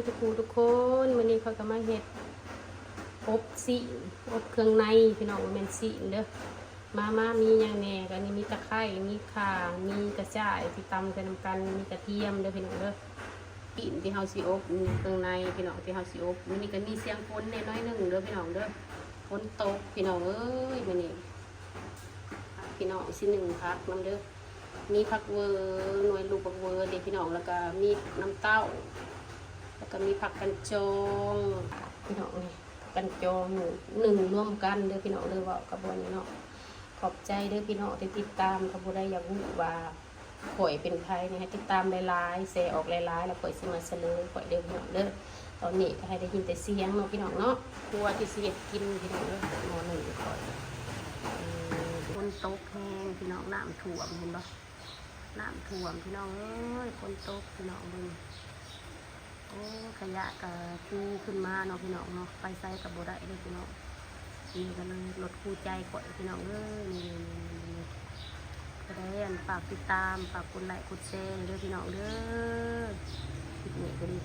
ทุกคนวันนี้เขาก็มาเฮ็ดอบสิอบเครื่องในพี่น้องแม่นสิเด้อมามีอย่างแหน่ก็นี่มีตะไคร้มีข่ามีกระชายที่ตำกันนำกันมีกระเทียมเด้อพี่น้องเด้อกินที่เฮาสิอบเครื่องในพี่น้องที่เฮาสิอบมื้อนี้ก็มีเสียงฝนแน่น้อยหนึงเด้อพี่น้องเด้อฝนตกพี่น้องเอ้ยมื้อนี้พี่น้องสิหนึ่งพักนำเด้อมีผักเวอร์หน่วยลูกผักเวอร์เด็กพี่น้องแล้วก็มีน้ำเต้าแล้วก็มีผักกันจองพี่น้องนี่กันจองหนึ่งร่วมกันเด้อพี่น้องเด้อว่ากระบวนนี้เนาะขอบใจเด้อพี่น้องที่ติดตามกระบวนได้อยากรู้ว่าข่อยเป็นใครนี่ให้ติดตามหลายๆแชร์ออกหลายๆแล้วข่อยสิมาเสนอข่อยเด้อพี่น้องเด้อตอนนี้ก็ให้ได้ยินแต่เสียงเนาะพี่น้องเนาะครัวที่สิเฮ็ดกินพี่น้องเด้อหม้อหนึ่งข่อยฝนตกแห้งพี่น้องน้ำท่วมเห็นบ่น้ำท่วมพี่น้องเอ้ยฝนตกพี่น้องเบิ่งโอ้ขยะก็คูขึ้นมาเนาะพี่น้องเนาะไปใส่กับบ่ได้เลยพี่น้องนี่ก็เลยรถคู่ใจก่อยพี่น้องเอ้ยนี่ก็ได้ฝากติดตามฝากกดไลค์กดแชร์เด้อพี่น้องเด้อคลิปนี้ก็ดี